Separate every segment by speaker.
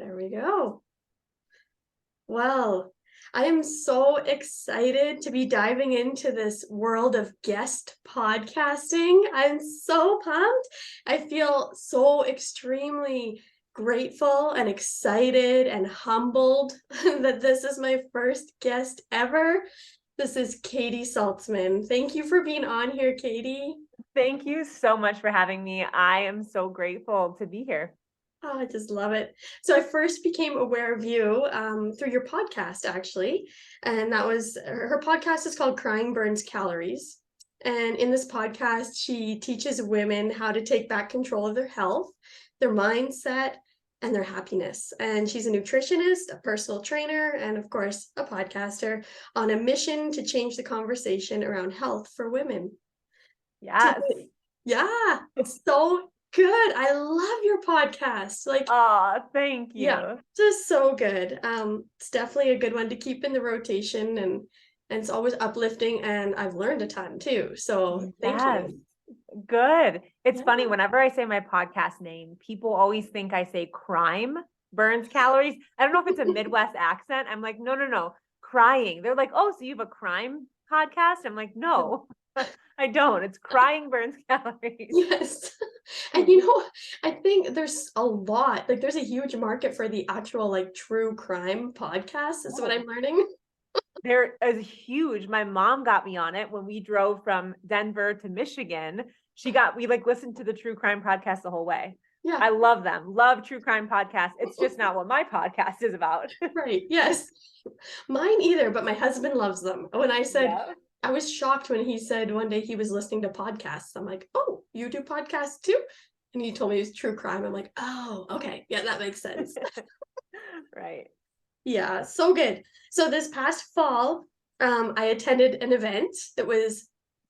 Speaker 1: There we go. Well, I am so excited to be diving into this world of guest podcasting. I'm so pumped. I feel so extremely grateful and excited and humbled that this is my first guest ever. This is Katy Saltsman. Thank you for being on here, Katy.
Speaker 2: Thank you so much for having me. I am so grateful to be here.
Speaker 1: Oh, I just love it. So I first became aware of you through your podcast, actually. And that was her podcast is called Crying Burns Calories. And in this podcast, she teaches women how to take back control of their health, their mindset, and their happiness. And she's a nutritionist, a personal trainer, and of course, a podcaster on a mission to change the conversation around health for women.
Speaker 2: Yes.
Speaker 1: Yeah, it's so good. I love your podcast.
Speaker 2: Oh, thank you.
Speaker 1: Yeah, just so good. It's definitely a good one to keep in the rotation and it's always uplifting and I've learned a ton too. So thank
Speaker 2: Yes.
Speaker 1: you.
Speaker 2: Good. It's
Speaker 1: Yeah.
Speaker 2: funny, whenever I say my podcast name, people always think I say crime burns calories. I don't know if it's a Midwest accent. I'm like, no, crying. They're like, oh, so you have a crime podcast? I'm like, no, I don't. It's crying burns calories.
Speaker 1: Yes. And I think there's a lot, like there's a huge market for the actual like true crime podcast, is what I'm learning.
Speaker 2: There is huge. My mom got me on it when we drove from Denver to Michigan. We listened to the true crime podcast the whole way.
Speaker 1: Yeah.
Speaker 2: I love them. Love true crime podcasts. It's just not what my podcast is about.
Speaker 1: Right. Yes. Mine either, but my husband loves them. When I said,
Speaker 2: Yeah.
Speaker 1: I was shocked when he said one day he was listening to podcasts. I'm like, oh, you do podcasts too? And he told me it was true crime. I'm like, oh, okay. Yeah, that makes sense.
Speaker 2: Right.
Speaker 1: Yeah, so good. So this past fall, I attended an event that was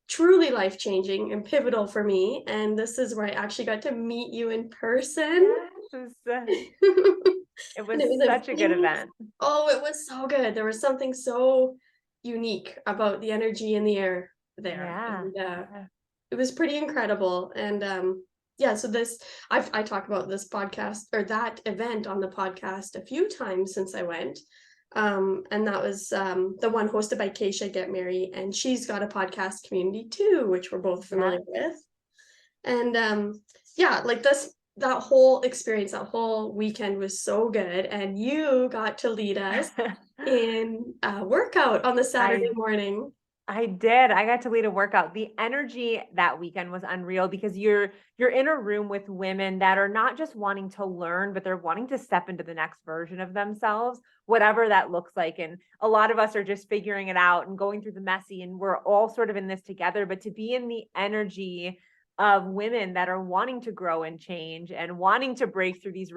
Speaker 1: truly life-changing and pivotal for me. And this is where I actually got to meet you in person.
Speaker 2: Yes, it
Speaker 1: And
Speaker 2: was
Speaker 1: it was
Speaker 2: such a good event.
Speaker 1: oh, it was so good. There was something so unique about the energy in the air there.
Speaker 2: Yeah.
Speaker 1: And it was pretty incredible. And yeah, so I talk about this podcast or that event on the podcast a few times since I went. And that was the one hosted by Keisha Get Married, and she's got a podcast community too, which we're both familiar with. And yeah, like that whole experience, that whole weekend was so good. And you got to lead us in a workout on the Saturday morning.
Speaker 2: I did. I got to lead a workout. The energy that weekend was unreal because you're in a room with women that are not just wanting to learn, but they're wanting to step into the next version of themselves, whatever that looks like. And a lot of us are just figuring it out and going through the messy, and we're all sort of in this together. But to be in the energy of women that are wanting to grow and change and wanting to break through these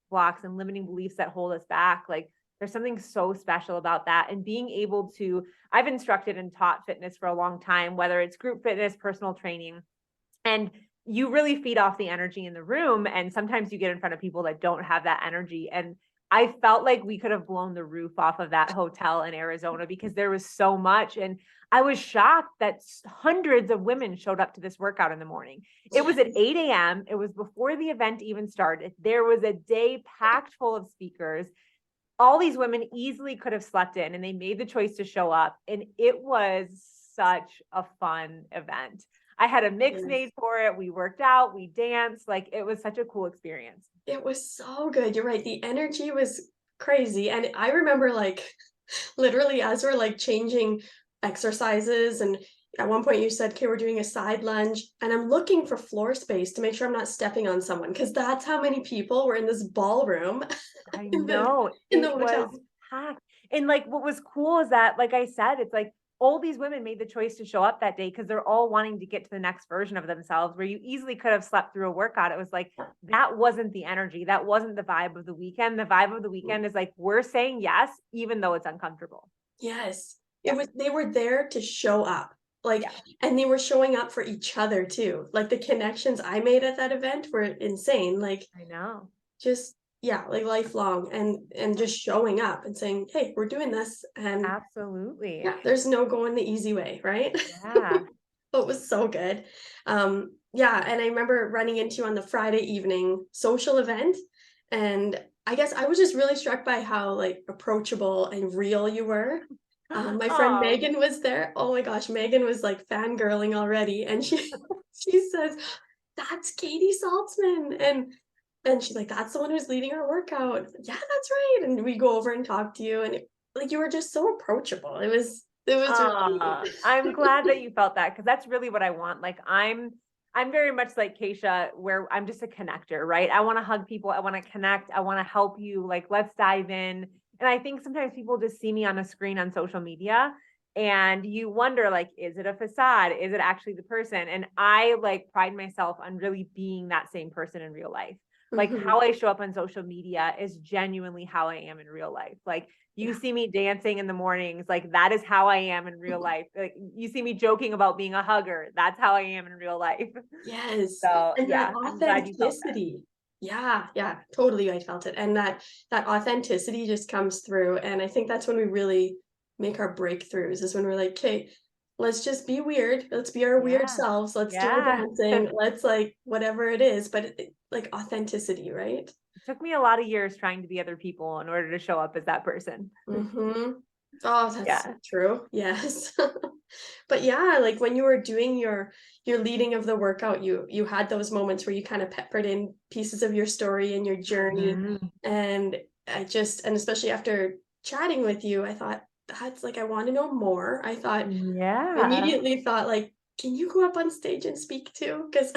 Speaker 2: blocks and limiting beliefs that hold us back, like there's something so special about that. And being able to, I've instructed and taught fitness for a long time, whether it's group fitness, personal training, and you really feed off the energy in the room. And sometimes you get in front of people that don't have that energy. And I felt like we could have blown the roof off of that hotel in Arizona because there was so much. And I was shocked that hundreds of women showed up to this workout in the morning. It was at 8 a.m. It was before the event even started. There was a day packed full of speakers. All these women easily could have slept in, and they made the choice to show up. And it was such a fun event. I had a mix made for it. We worked out, we danced. Like, it was such a cool experience.
Speaker 1: It was so good. You're right. The energy was crazy. And I remember like literally as we're like changing exercises, and at one point you said, okay, we're doing a side lunge, and I'm looking for floor space to make sure I'm not stepping on someone because that's how many people were in this ballroom.
Speaker 2: I know.
Speaker 1: in the
Speaker 2: It
Speaker 1: hotel.
Speaker 2: was packed. And like, what was cool is that, like I said, it's like all these women made the choice to show up that day because they're all wanting to get to the next version of themselves, where you easily could have slept through a workout. It was like, that wasn't the energy. That wasn't the vibe of the weekend. The vibe of the weekend is like, we're saying yes, even though it's uncomfortable.
Speaker 1: Yes. They were there to show up. Like, and they were showing up for each other too. Like the connections I made at that event were insane. Like,
Speaker 2: I know.
Speaker 1: Just like lifelong, and just showing up and saying, hey, we're doing this. And
Speaker 2: Absolutely.
Speaker 1: yeah, there's no going the easy way, right?
Speaker 2: Yeah.
Speaker 1: It was so good. Yeah, and I remember running into on the Friday evening social event, and I guess I was just really struck by how, like, approachable and real you were. My friend
Speaker 2: Oh,
Speaker 1: Megan was there. Oh my gosh, Megan was, like, fangirling already, and she she says, "That's Katy Saltsman," and she's like, "That's the one who's leading our workout." "Yeah, that's right," and we go over and talk to you, and like, you were just so approachable. It was really
Speaker 2: I'm glad that you felt that because that's really what I want. Like I'm very much like Keisha, where I'm just a connector, right? I want to hug people, I want to connect, I want to help you. Like, let's dive in. And I think sometimes people just see me on a screen on social media and you wonder, like, is it a facade? Is it actually the person? And I like pride myself on really being that same person in real life. Like
Speaker 1: Mhm.
Speaker 2: how I show up on social media is genuinely how I am in real life. Like you
Speaker 1: Yeah.
Speaker 2: see me dancing in the mornings, like that is how I am in real life. Like you see me joking about being a hugger, that's how I am in real life.
Speaker 1: Yes,
Speaker 2: So
Speaker 1: and that
Speaker 2: yeah, I'm glad you felt that.
Speaker 1: authenticity. Yeah, yeah, totally, I felt it, and that authenticity just comes through, and I think that's when we really make our breakthroughs, is when we're like, "'Kay, let's just be weird, let's be our weird
Speaker 2: Yeah.
Speaker 1: selves, let's do our
Speaker 2: Yeah.
Speaker 1: dancing, let's, like, whatever it is," but like, authenticity, right?
Speaker 2: It took me a lot of years trying to be other people in order to show up as that person.
Speaker 1: Mhm. Oh, that's so
Speaker 2: Yeah.
Speaker 1: true, yes. But yeah, like, when you were doing your leading of the workout, you had those moments where you kinda peppered in pieces of your story and your journey,
Speaker 2: Mhm.
Speaker 1: and and especially after chatting with you, I thought, "That's like, I wanna know more." I
Speaker 2: Yeah.
Speaker 1: immediately thought, like, "Can you go up on stage and speak too? Because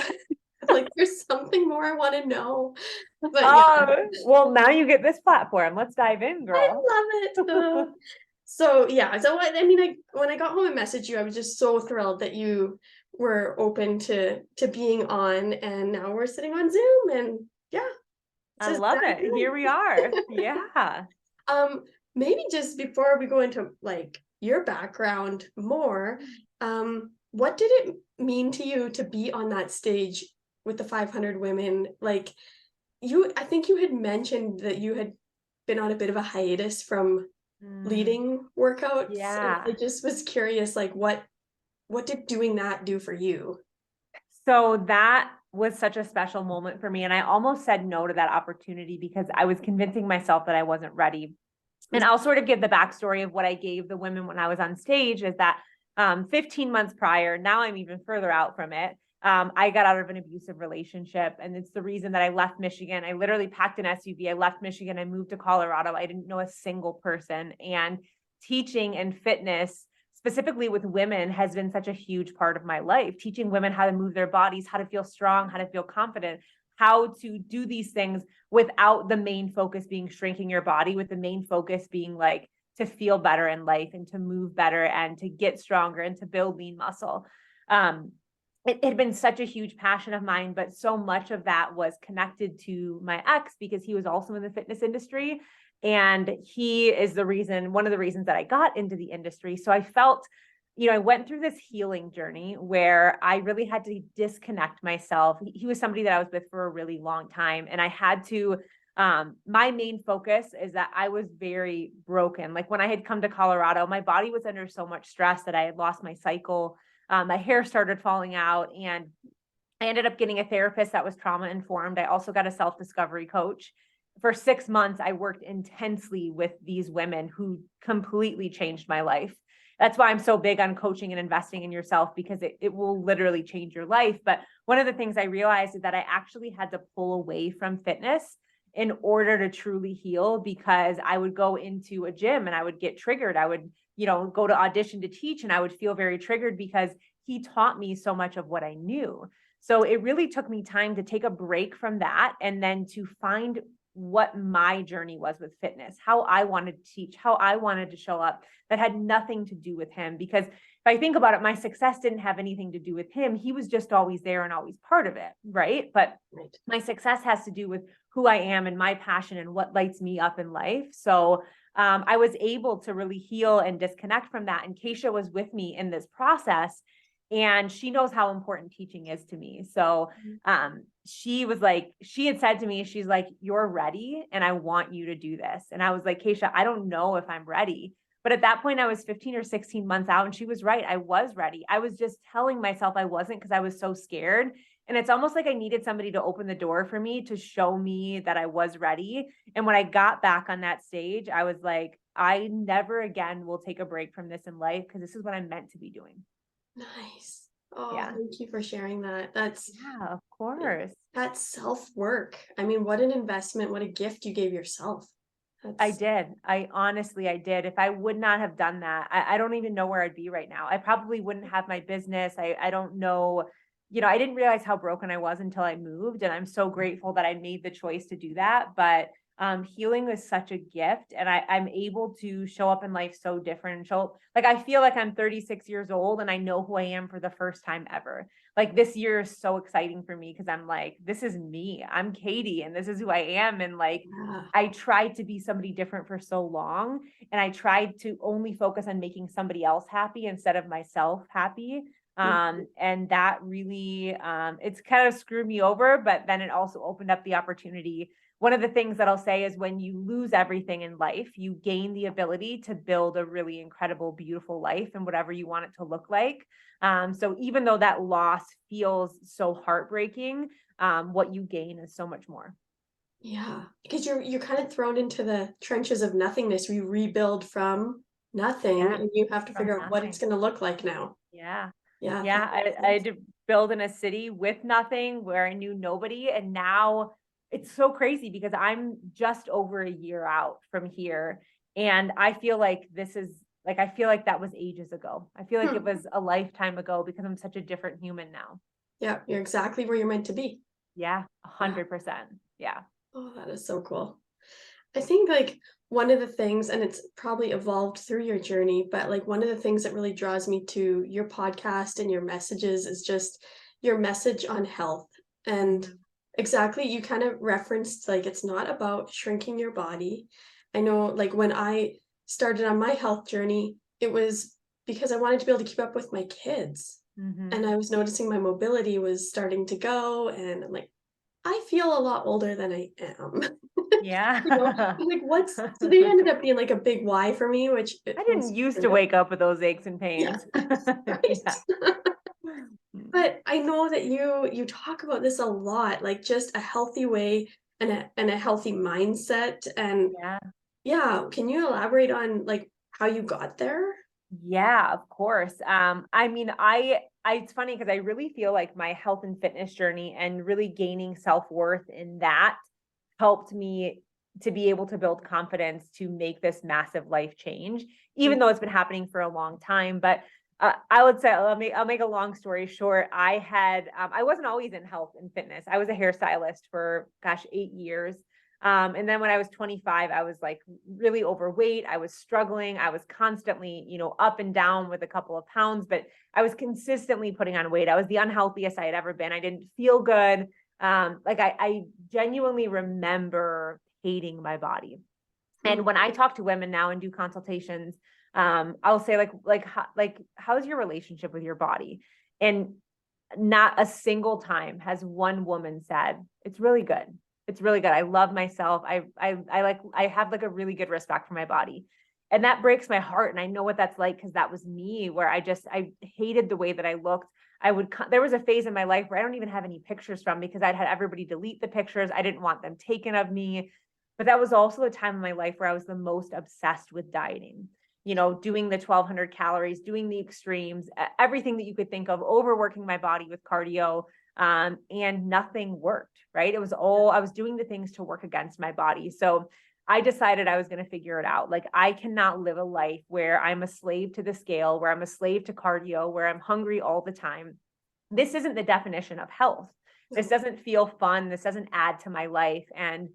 Speaker 1: like, there's something more I wanna know." But yeah.
Speaker 2: Oh, well, now you get this platform. Let's dive in,
Speaker 1: I
Speaker 2: girl.
Speaker 1: love it. So yeah, so I mean, when I got home and messaged you, I was just so thrilled that you were open to being on, and now we're sitting on Zoom, and yeah,
Speaker 2: I
Speaker 1: just
Speaker 2: love
Speaker 1: dive
Speaker 2: it. Here we
Speaker 1: in.
Speaker 2: are. Yeah.
Speaker 1: Maybe just before we go into like your background more, what did it mean to you to be on that stage with the 500 women? Like, I think you had mentioned that you had been on a bit of a hiatus from
Speaker 2: Mm,
Speaker 1: leading workouts, and I
Speaker 2: yeah.
Speaker 1: just was curious, like, what did doing that do for you?
Speaker 2: So that was such a special moment for me. And I almost said no to that opportunity because I was convincing myself that I wasn't ready. And I'll sort of give the backstory of what I gave the women when I was on stage is that 15 months prior, now I'm even further out from it. I got out of an abusive relationship. And it's the reason that I left Michigan. I literally packed an SUV. I left Michigan. I moved to Colorado. I didn't know a single person. And teaching and fitness, specifically with women, has been such a huge part of my life. Teaching women how to move their bodies, how to feel strong, how to feel confident, how to do these things without the main focus being shrinking your body, with the main focus being like to feel better in life and to move better and to get stronger and to build lean muscle. Um, it had been such a huge passion of mine, but so much of that was connected to my ex because he was also in the fitness industry. And he is one of the reasons that I got into the industry. So I felt, I went through this healing journey where I really had to disconnect myself. He was somebody that I was with for a really long time. And I had to, my main focus is that I was very broken. Like when I had come to Colorado, my body was under so much stress that I had lost my cycle. My hair started falling out, and I ended up getting a therapist that was trauma informed. I also got a self discovery coach. For 6 months, I worked intensely with these women who completely changed my life. That's why I'm so big on coaching and investing in yourself because it will literally change your life. But one of the things I realized is that I actually had to pull away from fitness in order to truly heal because I would go into a gym and I would get triggered. I would, go to audition to teach and I would feel very triggered because he taught me so much of what I knew. So it really took me time to take a break from that and then to find what my journey was with fitness, how I wanted to teach, how I wanted to show up that had nothing to do with him. Because if I think about it, my success didn't have anything to do with him. He was just always there and always part of it. Right. But
Speaker 1: Right.
Speaker 2: my success has to do with who I am and my passion and what lights me up in life. So I was able to really heal and disconnect from that. And Keisha was with me in this process. And she knows how important teaching is to me. So she was like, she had said to me, she's like, "You're ready and I want you to do this." And I was like, "Keisha, I don't know if I'm ready." But at that point, I was 15 or 16 months out, and she was right. I was ready. I was just telling myself I wasn't because I was so scared. And it's almost like I needed somebody to open the door for me to show me that I was ready. And when I got back on that stage, I was like, I never again will take a break from this in life because this is what I'm meant to be doing.
Speaker 1: Nice. Oh,
Speaker 2: Yeah.
Speaker 1: thank you for sharing that. That's
Speaker 2: Yeah, of course.
Speaker 1: that's self-work. I mean, what an investment, what a gift you gave yourself.
Speaker 2: I
Speaker 1: That's
Speaker 2: did. I did. If I would not have done that, I don't even know where I'd be right now. I probably wouldn't have my business. I don't know. I didn't realize how broken I was until I moved. And I'm so grateful that I made the choice to do that. But healing was such a gift. And I'm able to show up in life so different and show like I feel like I'm 36 years old and I know who I am for the first time ever. Like this year is so exciting for me because I'm like, this is me. I'm Katy and this is who I am. And like
Speaker 1: yeah.
Speaker 2: I tried to be somebody different for so long, and I tried to only focus on making somebody else happy instead of myself happy.
Speaker 1: Mhm.
Speaker 2: And that really, it's kind of screwed me over, but then it also opened up the opportunity. One of the things that I'll say is when you lose everything in life, you gain the ability to build a really incredible, beautiful life and whatever you want it to look like. So even though that loss feels so heartbreaking, what you gain is so much more.
Speaker 1: Yeah, because you're kind of thrown into the trenches of nothingness. You rebuild from nothing,
Speaker 2: Yeah,
Speaker 1: and you have to
Speaker 2: from
Speaker 1: figure out what it's
Speaker 2: nothing.
Speaker 1: going to look like now.
Speaker 2: Yeah.
Speaker 1: Yeah, that
Speaker 2: Yeah,
Speaker 1: makes
Speaker 2: I
Speaker 1: sense.
Speaker 2: had to build in a city with nothing where I knew nobody, and now it's so crazy because I'm just over a year out from here, and I feel like this is like I feel like that was ages ago. I feel like it
Speaker 1: Hmm.
Speaker 2: was a lifetime ago because I'm such a different human now.
Speaker 1: Yeah, you're exactly where you're meant to be.
Speaker 2: Yeah,
Speaker 1: Yeah.
Speaker 2: 100%. Yeah.
Speaker 1: Oh, that is so cool. I think like one of the things, and it's probably evolved through your journey, but like one of the things that really draws me to your podcast and your messages is just your message on health. And
Speaker 2: Mhm.
Speaker 1: exactly, you kind of referenced like it's not about shrinking your body. I know like when I started on my health journey, it was because I wanted to be able to keep up with my kids. And
Speaker 2: Mhm.
Speaker 1: I was noticing my mobility was starting to go, and I'm like, I feel a lot older than I am. You know,
Speaker 2: Yeah.
Speaker 1: I'm like, what's so they ended up being like a big why for me, which it
Speaker 2: I didn't
Speaker 1: was
Speaker 2: used
Speaker 1: kind
Speaker 2: to
Speaker 1: of
Speaker 2: wake up with those aches and
Speaker 1: yeah,
Speaker 2: pains. Yeah.
Speaker 1: right.
Speaker 2: Mm.
Speaker 1: But I know that you talk about this a lot, like just a healthy way and a healthy mindset. And
Speaker 2: Yeah.
Speaker 1: yeah, can you elaborate on like how you got there?
Speaker 2: Yeah, of course. I mean, I it's funny because I really feel like my health and fitness journey and really gaining self-worth in that helped me to be able to build confidence to make this massive life change, even
Speaker 1: Mm,
Speaker 2: though it's been happening for a long time. But I would say I'll make a long story short. I wasn't always in health and fitness. I was a hairstylist for gosh 8 years. And then when I was 25, I was like really overweight. I was struggling. I was constantly, up and down with a couple of pounds, but I was consistently putting on weight. I was the unhealthiest I had ever been. I didn't feel good. Like I genuinely remember hating my body.
Speaker 1: mm,
Speaker 2: And when I talk to women now and do consultations, I'll say like how's your relationship with your body? And not a single time has one woman said, it's really good. It's really good. I love myself. I have like a really good respect for my body. And that breaks my heart. And I know what that's like because that was me where I hated the way that I looked. There was a phase in my life where I don't even have any pictures from because I'd had everybody delete the pictures. I didn't want them taken of me. But that was also a time in my life where I was the most obsessed with dieting, doing the 1200 calories, doing the extremes, everything that you could think of, overworking my body with cardio. And nothing worked, right? It was all, I was doing the things to work against my body. So I decided I was going to figure it out. Like, I cannot live a life where I'm a slave to the scale, where I'm a slave to cardio, where I'm hungry all the time. This isn't the definition of health. This
Speaker 1: no.
Speaker 2: doesn't feel fun. This doesn't add to my life. And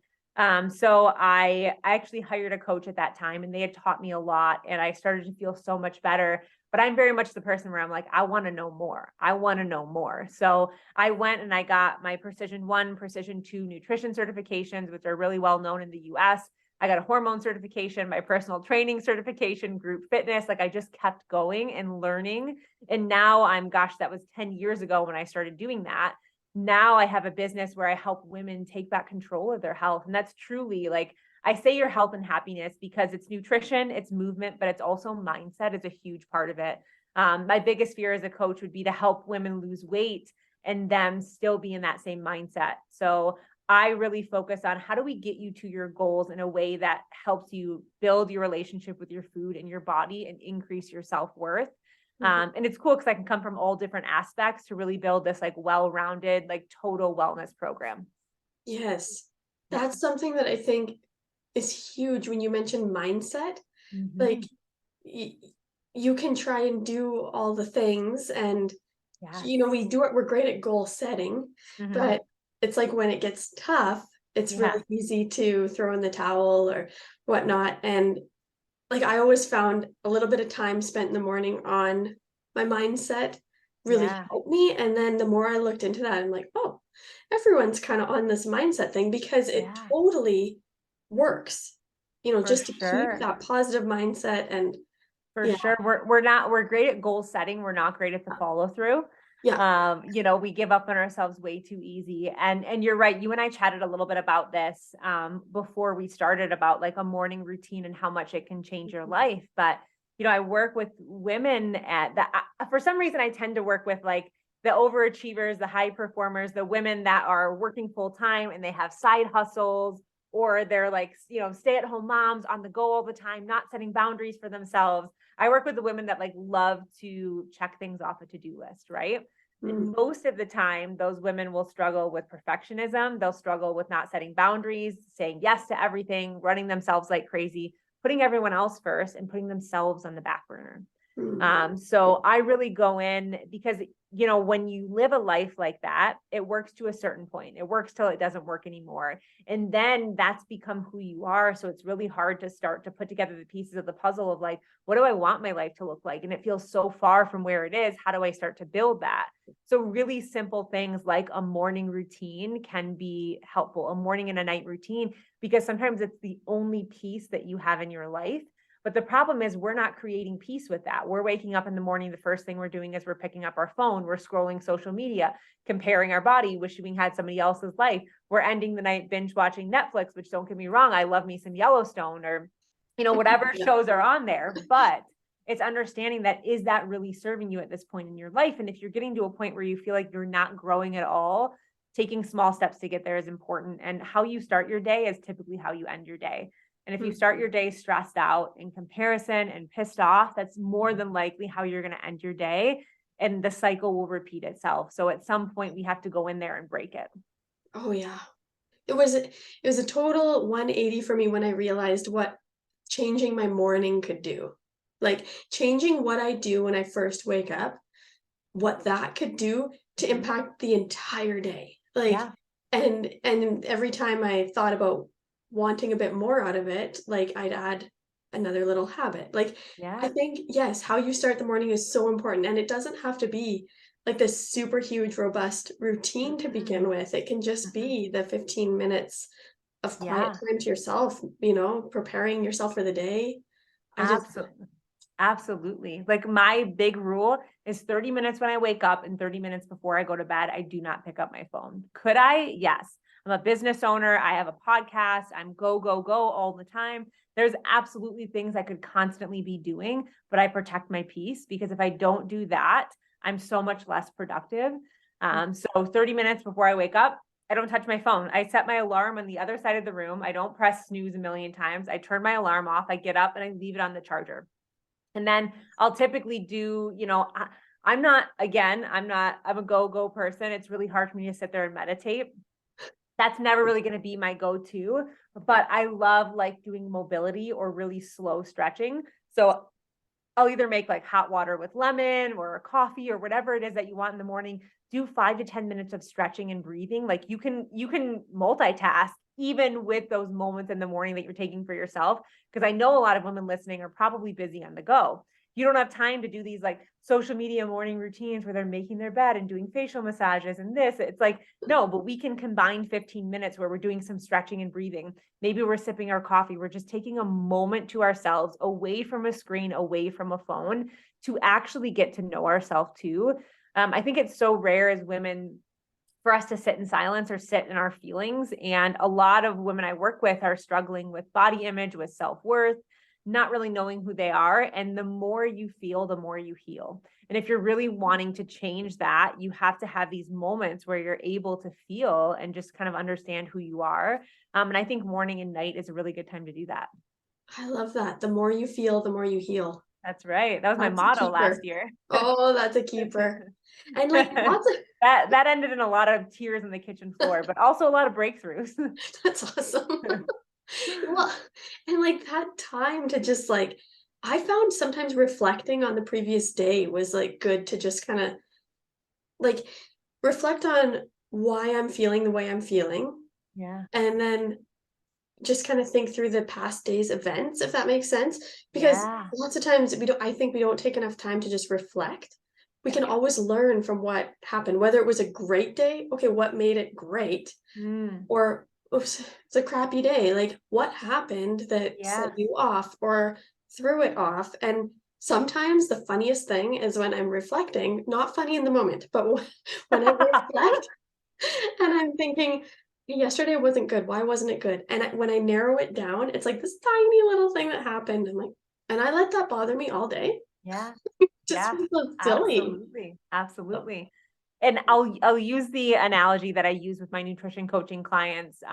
Speaker 2: so I actually hired a coach at that time and they had taught me a lot and I started to feel so much better. But I'm very much the person where I'm like, I want to know more. I want to know more. So I went and I got my Precision 1, Precision 2 nutrition certifications, which are really well known in the US. I got a hormone certification, my personal training certification, group fitness. Like I just kept going and learning. And now gosh, that was 10 years ago when I started doing that. Now I have a business where I help women take back control of their health. And that's truly like, I say your health and happiness because it's nutrition, it's movement, but it's also mindset is a huge part of it. My biggest fear as a coach would be to help women lose weight and them still be in that same mindset. So I really focus on how do we get you to your goals in a way that helps you build your relationship with your food and your body and increase your self-worth. And it's cool because I can come from all different aspects to really build this like well-rounded, like total wellness program.
Speaker 1: Yes.
Speaker 2: Yeah.
Speaker 1: That's something that I think is huge when you mention mindset. Like
Speaker 2: Mhm.
Speaker 1: you can try and do all the things and
Speaker 2: Yes.
Speaker 1: we're great at goal setting,
Speaker 2: Mhm.
Speaker 1: but it's like when it gets tough, it's
Speaker 2: Yeah.
Speaker 1: really easy to throw in the towel or whatnot. And like I always found a little bit of time spent in the morning on my mindset really
Speaker 2: Yeah.
Speaker 1: helped me. And then the more I looked into that, I'm like, oh, everyone's kind of on this mindset thing because it
Speaker 2: Yeah.
Speaker 1: totally works,
Speaker 2: For
Speaker 1: just to keep
Speaker 2: sure.
Speaker 1: that positive mindset. And
Speaker 2: For
Speaker 1: yeah,
Speaker 2: sure. We're great at goal setting. We're not great at the follow through.
Speaker 1: yeah.
Speaker 2: We give up on ourselves way too easy. And you're right. You and I chatted a little bit about this before we started about like a morning routine and how much it can change your life. But I work with women at that. For some reason, I tend to work with like the overachievers, the high performers, the women that are working full time and they have side hustles, or they're like, stay at home moms on the go all the time, not setting boundaries for themselves. I work with the women that like love to check things off a to-do list, right?
Speaker 1: Mm,
Speaker 2: And most of the time, those women will struggle with perfectionism. They'll struggle with not setting boundaries, saying yes to everything, running themselves like crazy, putting everyone else first and putting themselves on the back burner.
Speaker 1: mm,
Speaker 2: So I really go in because, when you live a life like that, it works to a certain point. It works till it doesn't work anymore. And then that's become who you are. So it's really hard to start to put together the pieces of the puzzle of like, what do I want my life to look like? And it feels so far from where it is. How do I start to build that? So really simple things like a morning routine can be helpful, a morning and a night routine, because sometimes it's the only piece that you have in your life. But the problem is we're not creating peace with that. We're waking up in the morning. The first thing we're doing is we're picking up our phone. We're scrolling social media, comparing our body, wishing we had somebody else's life. We're ending the night binge watching Netflix, which don't get me wrong, I love me some Yellowstone or, whatever
Speaker 1: yeah.
Speaker 2: shows are on there. But it's understanding that, is that really serving you at this point in your life? And if you're getting to a point where you feel like you're not growing at all, taking small steps to get there is important. And how you start your day is typically how you end your day. And if you start your day stressed out, in comparison, and pissed off, that's more than likely how you're going to end your day. And the cycle will repeat itself. So at some point, we have to go in there and break it.
Speaker 1: Oh yeah. It was a total 180 for me when I realized what changing my morning could do. Like changing what I do when I first wake up, what that could do to
Speaker 2: Mhm.
Speaker 1: impact the entire day. Like
Speaker 2: Yeah.
Speaker 1: and every time I thought about wanting a bit more out of it, like I'd add another little habit. Like I
Speaker 2: Yeah.
Speaker 1: think yes, how you start the morning is so important and it doesn't have to be like this super huge robust routine to begin
Speaker 2: Mm-mm.
Speaker 1: with. It can just
Speaker 2: Mm-mm.
Speaker 1: be the 15 minutes of quiet
Speaker 2: Yeah.
Speaker 1: time to yourself, preparing yourself for the day. I just
Speaker 2: Absolutely. Absolutely. Like my big rule is 30 minutes when I wake up and 30 minutes before I go to bed, I do not pick up my phone. Could I? Yes. I'm a business owner. I have a podcast. I'm go, go, go all the time. There's absolutely things I could constantly be doing, but I protect my peace because if I don't do that, I'm so much less productive. So 30 minutes before I wake up, I don't touch my phone. I set my alarm on the other side of the room. I don't press snooze a million times. I turn my alarm off. I get up and I leave it on the charger. And then I'll typically do, I'm a go person. It's really hard for me to sit there and meditate. That's never really going to be my go-to, but I love like doing mobility or really slow stretching. So I'll either make like hot water with lemon or a coffee or whatever it is that you want in the morning. Do 5 to 10 minutes of stretching and breathing. Like you can multitask even with those moments in the morning that you're taking for yourself. Because I know a lot of women listening are probably busy on the go. You don't have time to do these like social media morning routines where they're making their bed and doing facial massages and this. It's like, no, but we can combine 15 minutes where we're doing some stretching and breathing. Maybe we're sipping our coffee. We're just taking a moment to ourselves, away from a screen, away from a phone, to actually get to know ourselves too. I think it's so rare as women for us to sit in silence or sit in our feelings. And a lot of women I work with are struggling with body image, with self-worth. not really knowing who they are. And the more you feel, the more you heal. And if you're really wanting to change that, you have to have these moments where you're able to feel and just kind of understand who you are. And I think morning and night is a really good time to do that.
Speaker 1: I love that. The more you feel, the more you heal.
Speaker 2: That's right. That was my
Speaker 1: That's a
Speaker 2: motto last
Speaker 1: keeper.
Speaker 2: year.
Speaker 1: Oh, that's a keeper. And like lots of
Speaker 2: That ended in a lot of tears on the kitchen floor, but also a lot of breakthroughs.
Speaker 1: that's awesome. Well, and like that time to just like I found sometimes reflecting on the previous day was like good to just kind of like reflect on why I'm feeling the way I'm feeling
Speaker 2: Yeah.
Speaker 1: and then just kind of think through the past day's events, if that makes sense. Because
Speaker 2: Yeah.
Speaker 1: lots of times I think we don't take enough time to just reflect. We can always learn from what happened, whether it was a great day. Okay, what made it great?
Speaker 2: Mm,
Speaker 1: Or oops, it's a crappy day. Like what happened that set
Speaker 2: yeah.
Speaker 1: you off or threw it off? And sometimes the funniest thing is when I'm reflecting, not funny in the moment, but when I reflect and I'm thinking, yesterday wasn't good. Why wasn't it good? And when I narrow it down, it's like this tiny little thing that happened. I'm like, and I let that bother me all day.
Speaker 2: Yeah.
Speaker 1: Just
Speaker 2: Yeah.
Speaker 1: feels so silly.
Speaker 2: Absolutely.
Speaker 1: Oh,
Speaker 2: Absolutely. And I'll use the analogy that I use with my nutrition coaching clients,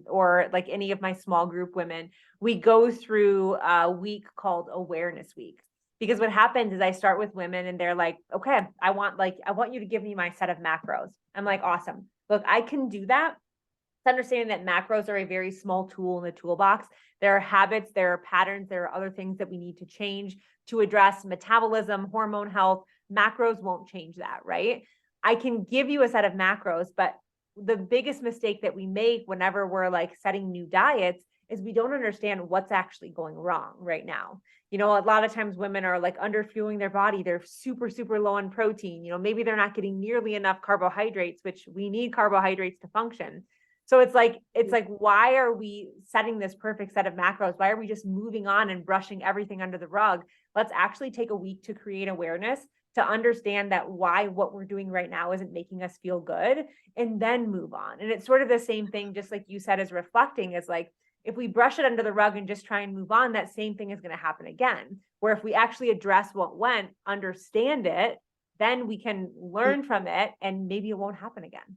Speaker 2: or like any of my small group women. We go through a week called Awareness Week. Because what happens is I start with women and they're like, okay, I want you to give me my set of macros. I'm like, awesome. Look, I can do that. It's understanding that macros are a very small tool in the toolbox. There are habits, there are patterns, there are other things that we need to change to address metabolism, hormone health. Macros won't change that, right? I can give you a set of macros, but the biggest mistake that we make whenever we're like setting new diets is we don't understand what's actually going wrong right now. A lot of times women are like under fueling their body. They're super, super low on protein. Maybe they're not getting nearly enough carbohydrates, which we need carbohydrates to function. So it's like, why are we setting this perfect set of macros? Why are we just moving on and brushing everything under the rug? Let's actually take a week to create awareness, to understand that why what we're doing right now isn't making us feel good, and then move on. And it's sort of the same thing, just like you said, as reflecting is like, if we brush it under the rug and just try and move on, that same thing is going to happen again. Where if we actually address what went, understand it, then we can learn from it and maybe it won't happen again.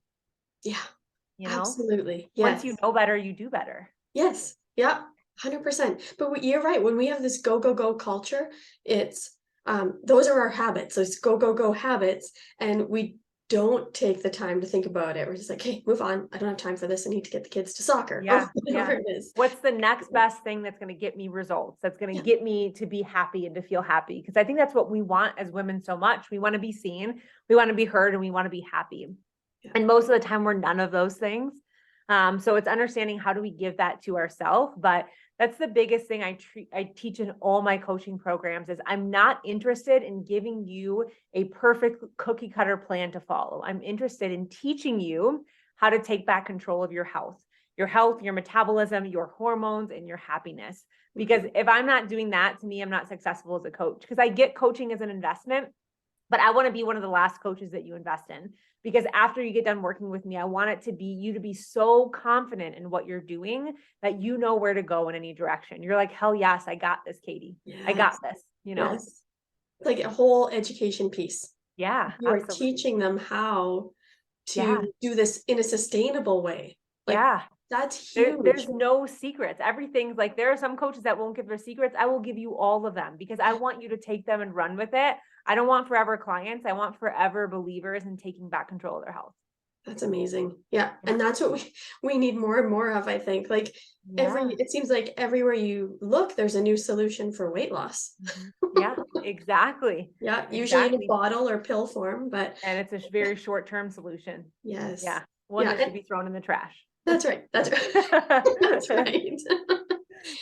Speaker 1: yeah,
Speaker 2: You know,
Speaker 1: absolutely.
Speaker 2: once you
Speaker 1: Yes.
Speaker 2: know better, you do better.
Speaker 1: Yes. Yep. 100%. But you're right. When we have this go, go, go culture, it's those are our habits, those go, go, go habits. And we don't take the time to think about it. We're just like, hey, move on. I don't have time for this. I need to get the kids to soccer or
Speaker 2: Yeah,
Speaker 1: whatever
Speaker 2: yeah.
Speaker 1: it is.
Speaker 2: What's the next best thing that's going to get me results? That's going to
Speaker 1: Yeah.
Speaker 2: get me to be happy and to feel happy. Because I think that's what we want as women so much. We want to be seen, we want to be heard, and we want to be happy.
Speaker 1: Yeah.
Speaker 2: And most of the time, we're none of those things. So it's understanding how do we give that to ourselves. But that's the biggest thing I teach in all my coaching programs is I'm not interested in giving you a perfect cookie cutter plan to follow. I'm interested in teaching you how to take back control of your health, your metabolism, your hormones, and your happiness. Because if I'm not doing that, to me, I'm not successful as a coach, because I get coaching as an investment, but I want to be one of the last coaches that you invest in, because after you get done working with me, I want it to be you to be so confident in what you're doing that you know where to go in any direction. You're like, hell yes, I got this, Katy. I
Speaker 1: Yes.
Speaker 2: got this.
Speaker 1: Yes. Like a whole education piece.
Speaker 2: Yeah,
Speaker 1: You are
Speaker 2: absolutely.
Speaker 1: teaching them how
Speaker 2: Yeah.
Speaker 1: to do this in a sustainable way. Like
Speaker 2: Yeah.
Speaker 1: that's
Speaker 2: There's
Speaker 1: huge.
Speaker 2: no secrets. Everything's like, there are some coaches that won't give their secrets. I will give you all of them because I want you to take them and run with it. I don't want forever clients. I want forever believers in taking back control of their health.
Speaker 1: That's amazing. Yeah,
Speaker 2: Yeah.
Speaker 1: and that's what we need more and more of, I think. Like
Speaker 2: Yeah.
Speaker 1: it seems like everywhere you look, there's a new solution for weight loss.
Speaker 2: Mhm. Yeah, exactly.
Speaker 1: Yeah, usually in a
Speaker 2: Exactly.
Speaker 1: bottle or pill form, but
Speaker 2: And it's a very short-term solution.
Speaker 1: yes.
Speaker 2: Yeah. One
Speaker 1: Yeah,
Speaker 2: that should
Speaker 1: and
Speaker 2: be thrown in the trash.
Speaker 1: that's right. That's right. That's right.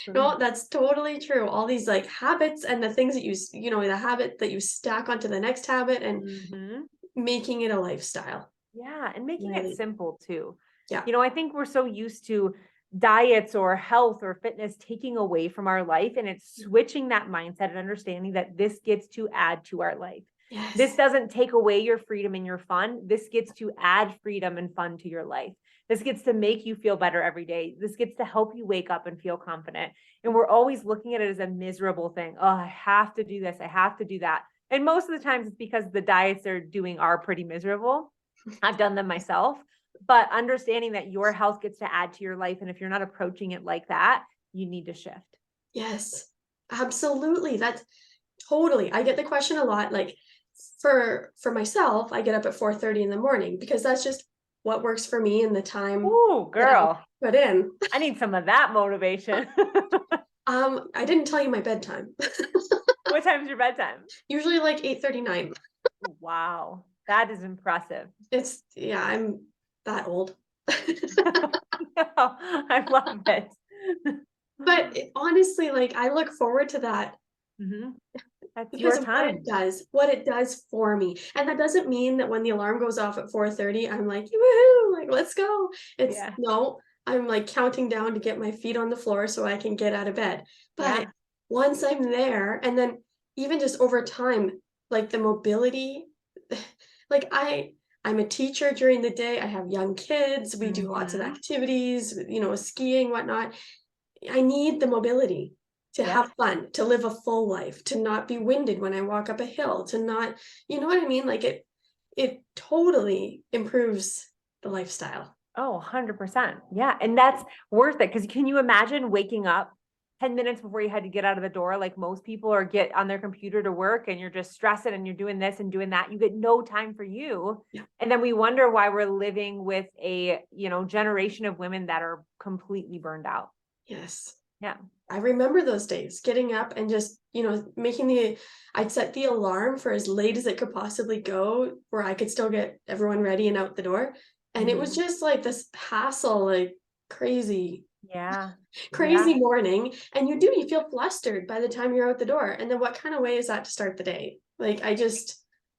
Speaker 1: No, that's totally true. All these like habits and the things that the habit that you stack onto the next habit and
Speaker 2: Mhm.
Speaker 1: making it a lifestyle.
Speaker 2: Yeah, and making it
Speaker 1: Really.
Speaker 2: simple too.
Speaker 1: Yeah.
Speaker 2: I think we're so used to diets or health or fitness taking away from our life, and it's switching that mindset and understanding that this gets to add to our life. This
Speaker 1: Yes.
Speaker 2: doesn't take away your freedom and your fun. This gets to add freedom and fun to your life. This gets to make you feel better every day. This gets to help you wake up and feel confident. And we're always looking at it as a miserable thing. Oh, I have to do this. I have to do that. And most of the times it's because the diets they're doing are pretty miserable. I've done them myself, but understanding that your health gets to add to your life. And if you're not approaching it like that, you need to shift.
Speaker 1: Yes, absolutely. That's totally. I get the question a lot. Like for myself, I get up at 4:30 in the morning because that's just what works for me and the time
Speaker 2: Ooh,
Speaker 1: that I
Speaker 2: girl,
Speaker 1: put in.
Speaker 2: I need some of that motivation.
Speaker 1: I didn't tell you my bedtime.
Speaker 2: What time's your bedtime?
Speaker 1: Usually like 8:39.
Speaker 2: Wow, that is impressive.
Speaker 1: It's yeah, I'm that old.
Speaker 2: I love it.
Speaker 1: But honestly, like I look forward to that
Speaker 2: Mhm. That's
Speaker 1: because
Speaker 2: your
Speaker 1: of
Speaker 2: time.
Speaker 1: what it does for me. And that doesn't mean that when the alarm goes off at 4:30, I'm like, woohoo, like let's go. It's
Speaker 2: Yeah.
Speaker 1: no, I'm like counting down to get my feet on the floor so I can get out of bed. But
Speaker 2: Yeah.
Speaker 1: once I'm there, and then even just over time, like the mobility, like I'm a teacher during the day. I have young kids. We do lots of
Speaker 2: Mhm.
Speaker 1: activities, skiing, whatnot. I need the mobility to
Speaker 2: Yep.
Speaker 1: have fun, to live a full life, to not be winded when I walk up a hill, to not, you know what I mean? Like it totally improves the lifestyle.
Speaker 2: Oh, 100%. Yeah, and that's worth it. Because can you imagine waking up 10 minutes before you had to get out of the door like most people or get on their computer to work and you're just stressing and you're doing this and doing that. You get no time for you.
Speaker 1: Yeah.
Speaker 2: And then we wonder why we're living with a, generation of women that are completely burned out.
Speaker 1: Yes.
Speaker 2: Yeah.
Speaker 1: I remember those days, getting up and just, I'd set the alarm for as late as it could possibly go, where I could still get everyone ready and out the door. And it was
Speaker 2: Mhm.
Speaker 1: just like this hassle, like crazy,
Speaker 2: Yeah.
Speaker 1: crazy
Speaker 2: Yeah.
Speaker 1: morning. And you feel flustered by the time you're out the door. And then what kind of way is that to start the day? Like yeah,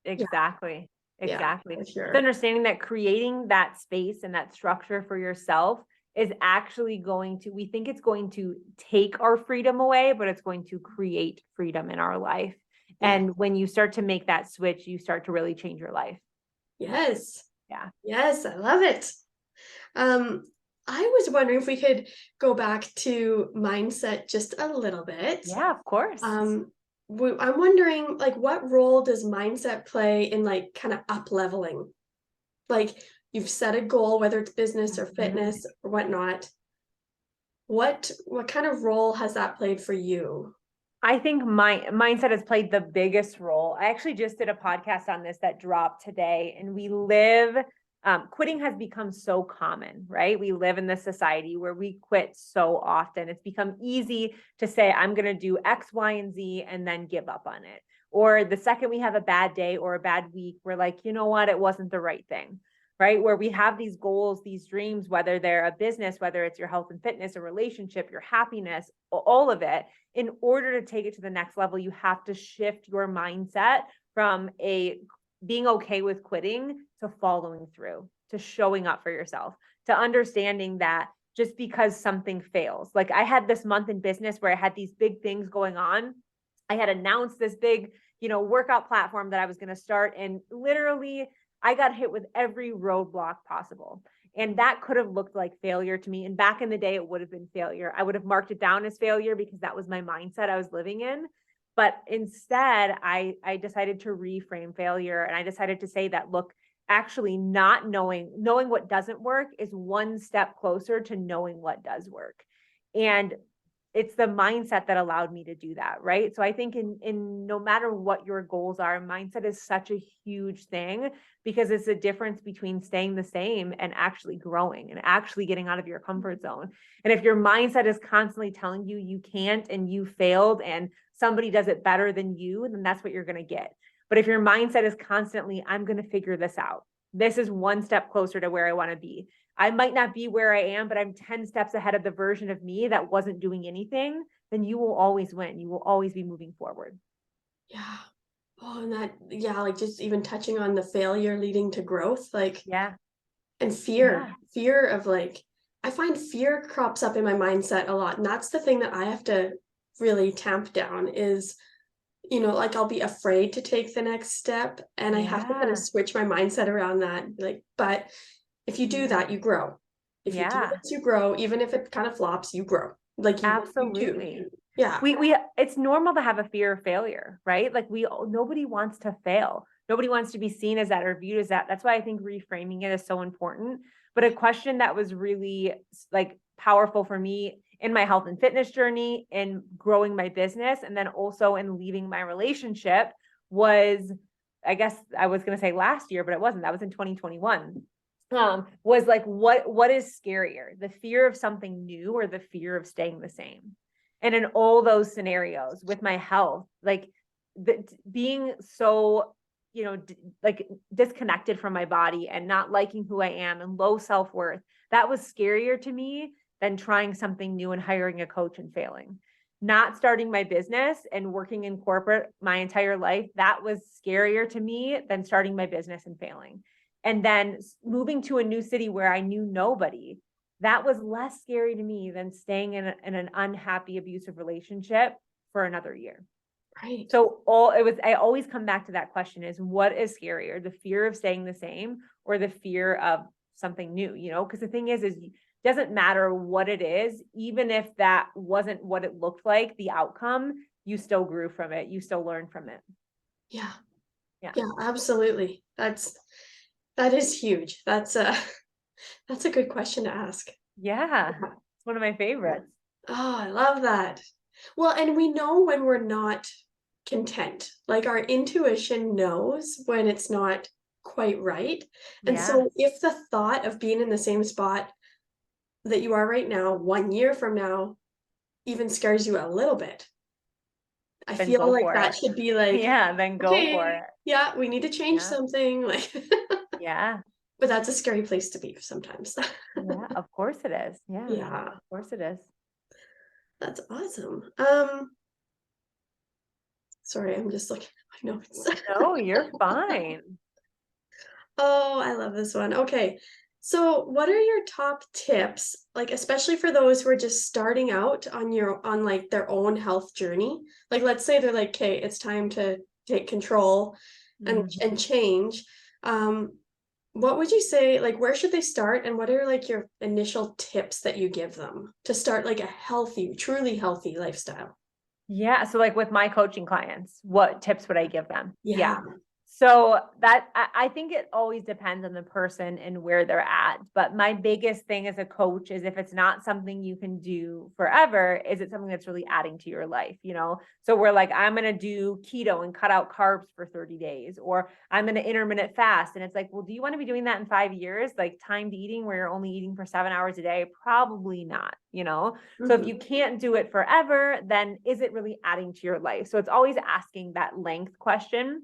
Speaker 2: Exactly.
Speaker 1: yeah,
Speaker 2: Exactly.
Speaker 1: for
Speaker 2: It's
Speaker 1: sure.
Speaker 2: understanding that creating that space and that structure for yourself is actually we think it's going to take our freedom away, but it's going to create freedom in our life.
Speaker 1: Yeah.
Speaker 2: And when you start to make that switch, you start to really change your life.
Speaker 1: Yes.
Speaker 2: Yeah.
Speaker 1: Yes, I love it. Um, I was wondering if we could go back to mindset just a little bit.
Speaker 2: Yeah, of course.
Speaker 1: Um, I'm wondering, like, what role does mindset play in, like, kind of up leveling? Like, you've set a goal, whether it's business or
Speaker 2: Mhm.
Speaker 1: fitness or whatnot. What kind of role has that played for you?
Speaker 2: I think my mindset has played the biggest role. I actually just did a podcast on this that dropped today, and quitting has become so common, right? We live in this society where we quit so often. It's become easy to say, I'm going to do X, Y, and Z, and then give up on it. Or the second we have a bad day or a bad week, we're like, you know what? It wasn't the right thing, right? Where we have these goals, these dreams, whether they're a business, whether it's your health and fitness, a relationship, your happiness, all of it. In order to take it to the next level, you have to shift your mindset from being okay with quitting to following through, to showing up for yourself, to understanding that just because something fails. Like I had this month in business where I had these big things going on. I had announced this big, workout platform that I was going to start. And literally, I got hit with every roadblock possible. And that could have looked like failure to me. And back in the day, it would have been failure. I would have marked it down as failure because that was my mindset I was living in. But instead, I decided to reframe failure. And I decided to say that, look, actually not knowing what doesn't work is one step closer to knowing what does work. And it's the mindset that allowed me to do that, right? So I think in no matter what your goals are, mindset is such a huge thing because it's a difference between staying the same and actually growing and actually getting out of your comfort zone. And if your mindset is constantly telling you you can't and you failed and somebody does it better than you, then that's what you're going to get. But if your mindset is constantly, I'm going to figure this out. This is one step closer to where I want to be. I might not be where I am, but I'm 10 steps ahead of the version of me that wasn't doing anything, then you will always win. You will always be moving forward.
Speaker 1: Yeah. Oh, and like just even touching on the failure leading to growth, like,
Speaker 2: Yeah.
Speaker 1: and
Speaker 2: Yeah.
Speaker 1: fear of like, I find fear crops up in my mindset a lot. And that's the thing that I have to really tamp down is, like I'll be afraid to take the next step. And I have to kind of
Speaker 2: Yeah.
Speaker 1: switch my mindset around that. Like, but if you do
Speaker 2: Yeah.
Speaker 1: that, you grow. If you do
Speaker 2: Yeah.
Speaker 1: this, you grow. Even if it kind of flops, you grow. Like you do.
Speaker 2: Absolutely.
Speaker 1: Yeah.
Speaker 2: We it's normal to have a fear of failure, right? Like nobody wants to fail. Nobody wants to be seen as that or viewed as that. That's why I think reframing it is so important. But a question that was really like powerful for me in my health and fitness journey, in growing my business, and then also in leaving my relationship was, I guess I was going to say last year, but it wasn't. That was in 2021. Was like, what is scarier, the fear of something new or the fear of staying the same? And in all those scenarios with my health, like being so, like disconnected from my body and not liking who I am and low self-worth, that was scarier to me than trying something new and hiring a coach and failing. Not starting my business and working in corporate my entire life, that was scarier to me than starting my business and failing. And then moving to a new city where I knew nobody, that was less scary to me than staying in an unhappy, abusive relationship for another year.
Speaker 1: Right.
Speaker 2: So I always come back to that question is, what is scarier, the fear of staying the same or the fear of something new, because the thing is it doesn't matter what it is, even if that wasn't what it looked like, the outcome, you still grew from it. You still learned from it.
Speaker 1: Yeah.
Speaker 2: Yeah.
Speaker 1: Yeah, absolutely. That is huge. That's a good question to ask.
Speaker 2: Yeah. It's one of my favorites.
Speaker 1: Oh, I love that. Well, and we know when we're not content. Like our intuition knows when it's not quite right. And
Speaker 2: Yeah.
Speaker 1: so if the thought of being in the same spot that you are right now, 1 year from now, even scares you a little bit, I
Speaker 2: Then
Speaker 1: feel
Speaker 2: go
Speaker 1: like
Speaker 2: for
Speaker 1: that
Speaker 2: it.
Speaker 1: should be like,
Speaker 2: Yeah. Then go for
Speaker 1: okay,
Speaker 2: it.
Speaker 1: yeah, we need to change
Speaker 2: Yeah.
Speaker 1: something. Like,
Speaker 2: Yeah.
Speaker 1: but that's a scary place to be sometimes.
Speaker 2: Yeah. Of course it is. Yeah.
Speaker 1: Yeah,
Speaker 2: Of course it is.
Speaker 1: that's awesome. Sorry, I'm just looking at my notes.
Speaker 2: No, you're fine.
Speaker 1: Oh, I love this one. Okay. So, what are your top tips, like especially for those who are just starting out on like their own health journey? Like let's say they're like, "Okay, it's time to take control and
Speaker 2: Mhm.
Speaker 1: change." Um, what would you say, like where should they start and what are like your initial tips that you give them to start like a healthy, truly healthy lifestyle?
Speaker 2: Yeah. So like with my coaching clients, what tips would I give them?
Speaker 1: Yeah.
Speaker 2: Yeah. So that I think it always depends on the person and where they're at. But my biggest thing as a coach is if it's not something you can do forever, is it something that's really adding to your life? So we're like, I'm going to do keto and cut out carbs for 30 days, or I'm going to intermittent fast. And it's like, well, do you want to be doing that in 5 years? Like timed eating where you're only eating for 7 hours a day? Probably not. So if
Speaker 1: Mhm.
Speaker 2: you can't do it forever, then is it really adding to your life? So it's always asking that length question.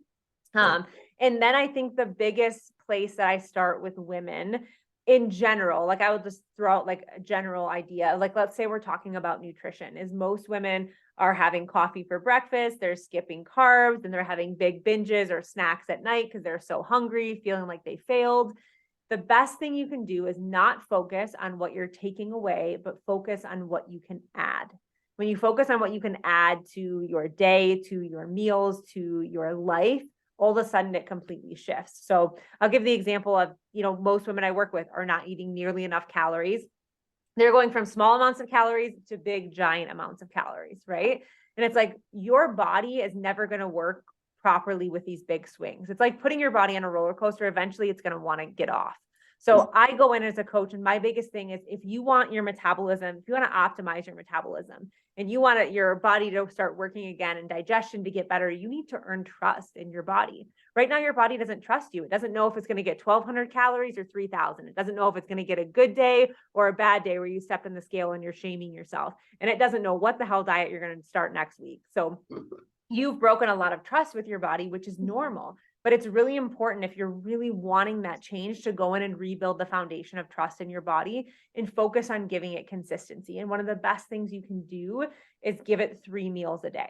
Speaker 1: Yeah.
Speaker 2: And then I think the biggest place that I start with women in general, like I will just throw out like a general idea. Like let's say we're talking about nutrition, is most women are having coffee for breakfast, they're skipping carbs, and they're having big binges or snacks at night because they're so hungry, feeling like they failed. The best thing you can do is not focus on what you're taking away, but focus on what you can add. When you focus on what you can add to your day, to your meals, to your life, all of a sudden it completely shifts. So I'll give the example of, most women I work with are not eating nearly enough calories. They're going from small amounts of calories to big, giant amounts of calories, right? And it's like your body is never going to work properly with these big swings. It's like putting your body on a roller coaster. Eventually, it's going to want to get off. So I go in as a coach, and my biggest thing is if you want your metabolism, if you want to optimize your metabolism, and you want your body to start working again and digestion to get better, you need to earn trust in your body. Right now, your body doesn't trust you. It doesn't know if it's going to get 1,200 calories or 3,000. It doesn't know if it's going to get a good day or a bad day where you step in the scale and you're shaming yourself. And it doesn't know what the hell diet you're going to start next week. So you've broken a lot of trust with your body, which is normal. But it's really important if you're really wanting that change to go in and rebuild the foundation of trust in your body and focus on giving it consistency. And one of the best things you can do is give it 3 meals a day.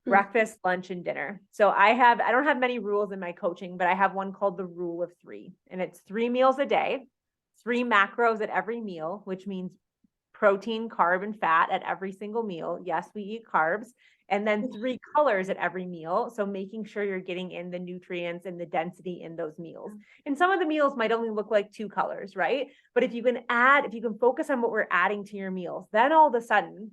Speaker 2: Breakfast, lunch, and dinner. So I don't have many rules in my coaching, but I have one called the rule of 3. And it's 3 meals a day, 3 macros at every meal, which means protein, carb, and fat at every single meal. Yes, we eat carbs. And then 3 colors at every meal. So making sure you're getting in the nutrients and the density in those meals. And some of the meals might only look like 2 colors, right? But if you can focus on what we're adding to your meals, then all of a sudden,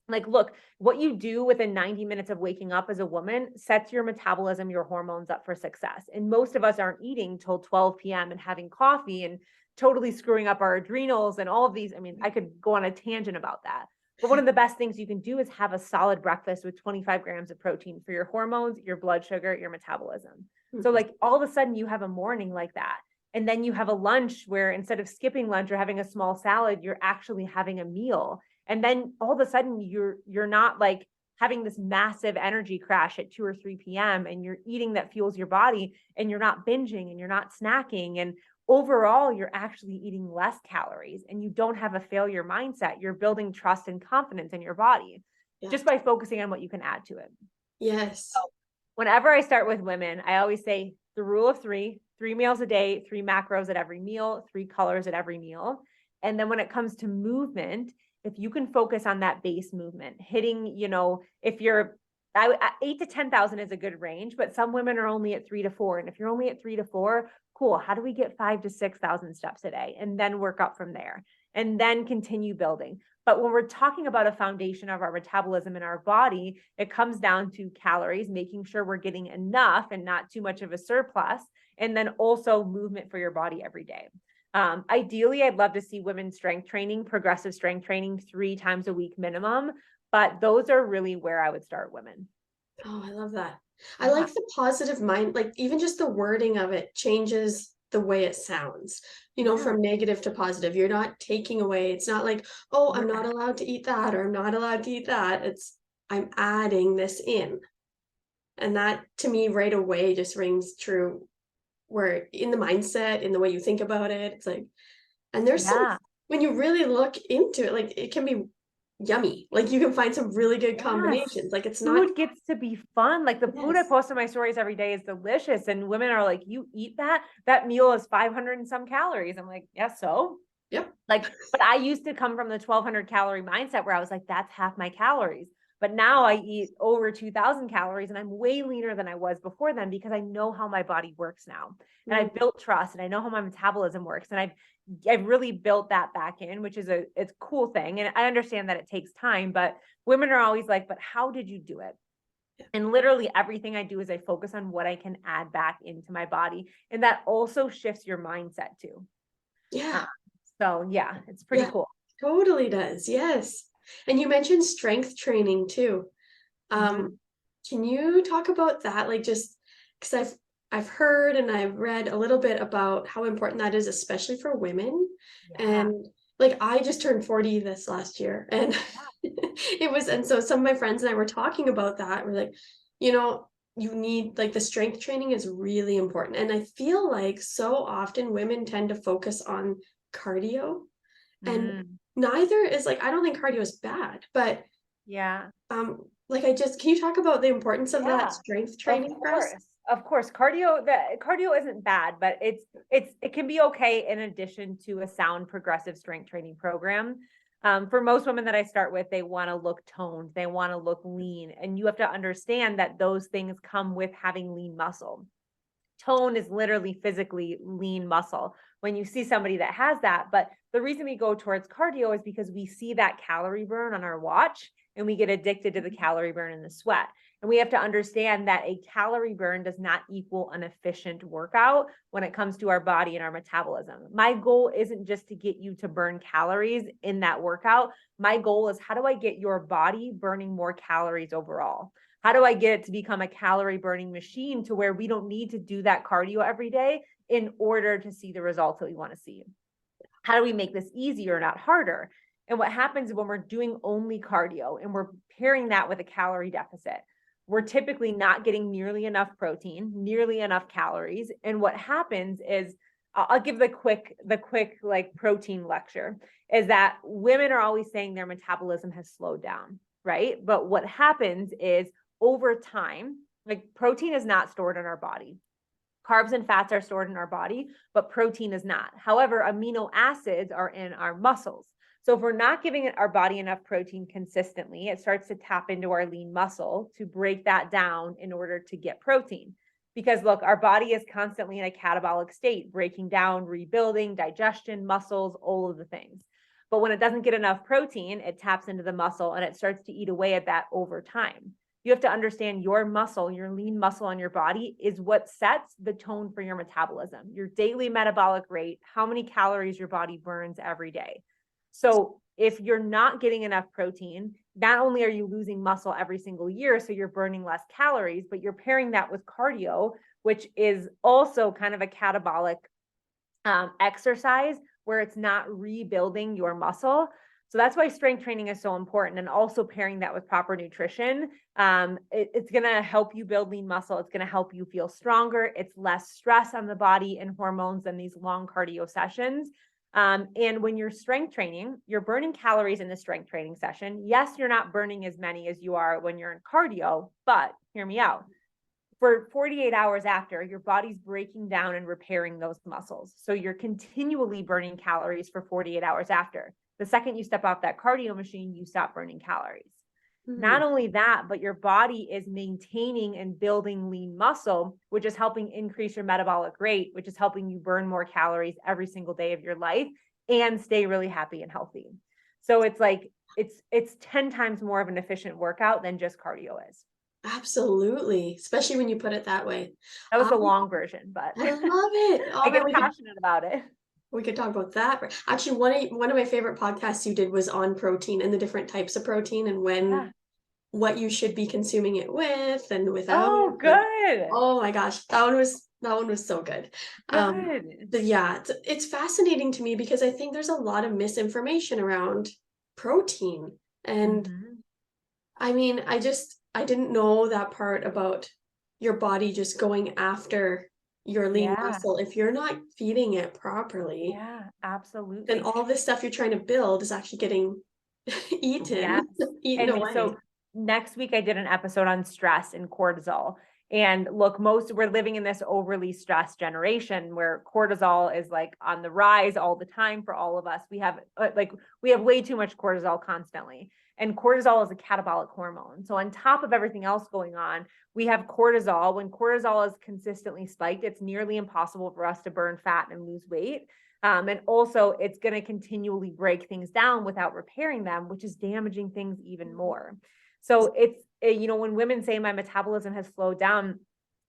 Speaker 2: like, look, what you do within 90 minutes of waking up as a woman sets your metabolism, your hormones up for success. And most of us aren't eating till 12 p.m. and having coffee and totally screwing up our adrenals and all of these. I mean, I could go on a tangent about that. But one of the best things you can do is have a solid breakfast with 25 grams of protein for your hormones, your blood sugar, your metabolism. So like all of a sudden you have a morning like that. And then you have a lunch where instead of skipping lunch or having a small salad, you're actually having a meal. And then all of a sudden you're not like having this massive energy crash at 2 or 3 p.m. and you're eating that fuels your body and you're not binging and you're not snacking. And overall, you're actually eating less calories and you don't have a failure mindset. You're building trust and confidence in your body just by focusing on what you can add to it.
Speaker 1: Yes.
Speaker 2: So whenever I start with women, I always say the rule of 3 meals a day, 3 macros at every meal, 3 colors at every meal. And then when it comes to movement, if you can focus on that base movement, hitting, if you're 8 to 10,000 is a good range, but some women are only at 3 to 4. And if you're only at 3 to 4, cool. How do we get 5 to 6,000 steps a day? And then work up from there and then continue building. But when we're talking about a foundation of our metabolism in our body, it comes down to calories, making sure we're getting enough and not too much of a surplus. And then also movement for your body every day. Ideally, I'd love to see women strength training, progressive strength training 3 times a week minimum. But those are really where I would start women.
Speaker 1: Oh, I love that. I like the positive mind, like even just the wording of it changes the way it sounds, from negative to positive. You're not taking away. It's not like, oh, I'm not allowed to eat that, or I'm not allowed to eat that. It's, I'm adding this in. And that to me right away just rings true, where in the mindset, in the way you think about it, it's like, and there's some, when you really look into it, like it can be yummy. Like you can find some really good combinations. Like it's not,
Speaker 2: food gets to be fun. Like the food I post on my stories every day is delicious. And women are like, you eat that? That meal is 500 and some calories. I'm like, yeah, so.
Speaker 1: Yep.
Speaker 2: Like, but I used to come from the 1,200 calorie mindset where I was like, that's half my calories. But now I eat over 2,000 calories and I'm way leaner than I was before then because I know how my body works now. And I've built trust and I know how my metabolism works. And I've really built that back in, which is it's a cool thing. And I understand that it takes time, but women are always like, but how did you do it? And literally everything I do is I focus on what I can add back into my body. And that also shifts your mindset too.
Speaker 1: Yeah.
Speaker 2: So yeah, it's pretty cool.
Speaker 1: Totally does. Yes. And you mentioned strength training too. Can you talk about that? Like just because I've heard and I've read a little bit about how important that is, especially for women. And like I just turned 40 this last year and and so some of my friends and I were talking about that. We're like, you need like the strength training is really important. And I feel like so often women tend to focus on cardio and neither is like, I don't think cardio is bad, but like can you talk about the importance of that strength training for us?
Speaker 2: Of course. Cardio isn't bad, but it can be okay in addition to a sound progressive strength training program. For most women that I start with, they want to look toned, they want to look lean, and you have to understand that those things come with having lean muscle. Tone is literally physically lean muscle when you see somebody that has that. But the reason we go towards cardio is because we see that calorie burn on our watch and we get addicted to the calorie burn and the sweat. And we have to understand that a calorie burn does not equal an efficient workout when it comes to our body and our metabolism. My goal isn't just to get you to burn calories in that workout. My goal is how do I get your body burning more calories overall? How do I get it to become a calorie burning machine to where we don't need to do that cardio every day in order to see the results that we want to see? How do we make this easier, not harder? And what happens when we're doing only cardio and we're pairing that with a calorie deficit, we're typically not getting nearly enough protein, nearly enough calories. And what happens is, I'll give the quick like protein lecture, is that women are always saying their metabolism has slowed down, right? But what happens is over time, like protein is not stored in our body. Carbs and fats are stored in our body, but protein is not. However, amino acids are in our muscles. So if we're not giving our body enough protein consistently, it starts to tap into our lean muscle to break that down in order to get protein. Because look, our body is constantly in a catabolic state, breaking down, rebuilding, digestion, muscles, all of the things. But when it doesn't get enough protein, it taps into the muscle and it starts to eat away at that over time. You have to understand your muscle, your lean muscle on your body is what sets the tone for your metabolism, your daily metabolic rate, how many calories your body burns every day. So if you're not getting enough protein, not only are you losing muscle every single year, so you're burning less calories, but you're pairing that with cardio, which is also kind of a catabolic exercise where it's not rebuilding your muscle. So that's why strength training is so important. And also pairing that with proper nutrition. It's going to help you build lean muscle. It's going to help you feel stronger. It's less stress on the body and hormones than these long cardio sessions. And when you're strength training, you're burning calories in the strength training session. Yes, you're not burning as many as you are when you're in cardio, but hear me out. For 48 hours after, your body's breaking down and repairing those muscles. So you're continually burning calories for 48 hours after. The second you step off that cardio machine, you stop burning calories. Not only that, but your body is maintaining and building lean muscle, which is helping increase your metabolic rate, which is helping you burn more calories every single day of your life and stay really happy and healthy. So it's like, it's 10 times more of an efficient workout than just cardio is.
Speaker 1: Absolutely, especially when you put it that way.
Speaker 2: That was
Speaker 1: I
Speaker 2: the long version, but
Speaker 1: I love it.
Speaker 2: I
Speaker 1: Oh, man,
Speaker 2: get passionate about it.
Speaker 1: we could talk about that. Actually, one of my favorite podcasts you did was on protein and the different types of protein and
Speaker 2: Yeah.
Speaker 1: what you should be consuming it with and without.
Speaker 2: Oh,
Speaker 1: And
Speaker 2: good.
Speaker 1: oh my gosh, that one was so good.
Speaker 2: Good.
Speaker 1: But yeah, it's fascinating to me because I think there's a lot of misinformation around protein. And
Speaker 2: Mhm.
Speaker 1: I mean, I didn't know that part about your body just going after your lean
Speaker 2: Yeah.
Speaker 1: muscle. If you're not feeding it properly,
Speaker 2: Yeah,
Speaker 1: then
Speaker 2: absolutely.
Speaker 1: all this stuff you're trying to build is actually getting eaten,
Speaker 2: Yes.
Speaker 1: eaten
Speaker 2: And
Speaker 1: away.
Speaker 2: so next week I did an episode on stress and cortisol. And look, we're living in this overly stressed generation where cortisol is like on the rise all the time for all of us. We have way too much cortisol constantly. And cortisol is a catabolic hormone. So on top of everything else going on, we have cortisol. When cortisol is consistently spiked, it's nearly impossible for us to burn fat and lose weight. And also, it's going to continually break things down without repairing them, which is damaging things even more. So when women say my metabolism has slowed down,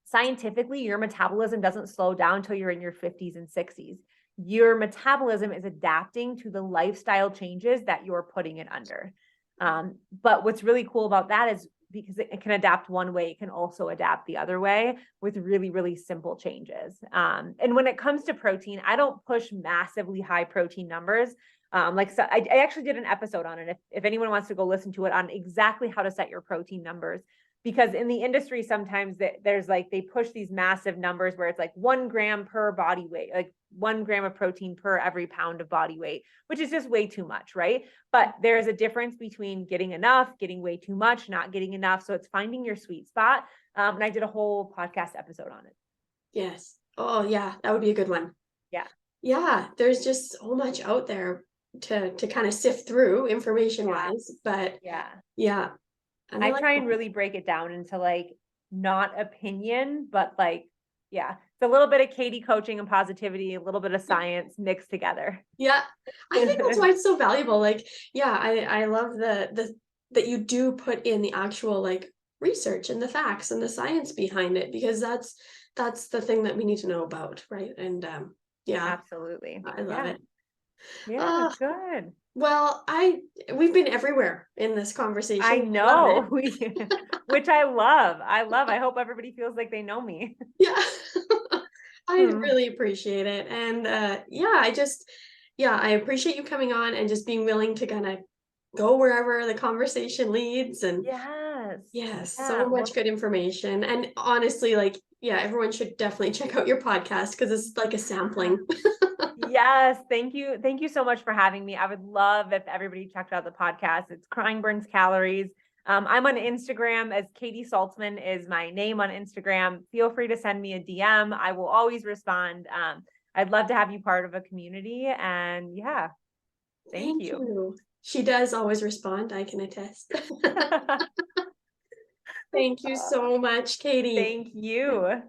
Speaker 2: scientifically, your metabolism doesn't slow down until you're in your 50s and 60s. Your metabolism is adapting to the lifestyle changes that you're putting it under. But what's really cool about that is because it can adapt one way, it can also adapt the other way with really, really simple changes. And when it comes to protein, I don't push massively high protein numbers. I actually did an episode on it. If anyone wants to go listen to it on exactly how to set your protein numbers, because in the industry, sometimes there's like, they push these massive numbers where it's like 1 gram per body weight, like 1 gram of protein per every pound of body weight, which is just way too much, right? But there's a difference between getting enough, getting way too much, not getting enough. So it's finding your sweet spot. And I did a whole podcast episode on it.
Speaker 1: Yes. Oh yeah, that would be a good one.
Speaker 2: Yeah.
Speaker 1: Yeah, there's just so much out there to kind of sift through information
Speaker 2: Yeah.
Speaker 1: wise, but
Speaker 2: Yeah.
Speaker 1: yeah. And I
Speaker 2: I
Speaker 1: like
Speaker 2: try and
Speaker 1: that.
Speaker 2: really break it down into like not opinion, but like, yeah, it's a little bit of Katy coaching and positivity, a little bit of science mixed together.
Speaker 1: Yeah. I think that's why it's so valuable. Like, yeah, I love the that you do put in the actual like research and the facts and the science behind it because that's the thing that we need to know about, right? And yeah,
Speaker 2: Absolutely.
Speaker 1: I love
Speaker 2: Yeah.
Speaker 1: it.
Speaker 2: Yeah.
Speaker 1: Uh
Speaker 2: Good.
Speaker 1: well, we've been everywhere in this
Speaker 2: I
Speaker 1: conversation. I love it.
Speaker 2: know. Which I love. I love. I hope everybody feels like they know me.
Speaker 1: Yeah. I
Speaker 2: Hmm.
Speaker 1: really appreciate it. And yeah, yeah, I appreciate you coming on and just being willing to kind of go wherever the conversation leads. And
Speaker 2: Yes.
Speaker 1: yes,
Speaker 2: Yeah.
Speaker 1: so much
Speaker 2: Well,
Speaker 1: good information. And honestly, like, yeah, everyone should definitely check out your podcast because it's like a
Speaker 2: yeah.
Speaker 1: sampling.
Speaker 2: Yes. Thank you. Thank you so much for having me. I would love if everybody checked out the podcast. It's Crying Burns Calories. I'm on Instagram as Katy Saltsman is my name on Instagram. Feel free to send me a DM. I will always respond. I'd love to have you part of a community. And yeah. Thank you.
Speaker 1: you. She does always respond, I can attest. Thank you so much, Katy.
Speaker 2: Thank you.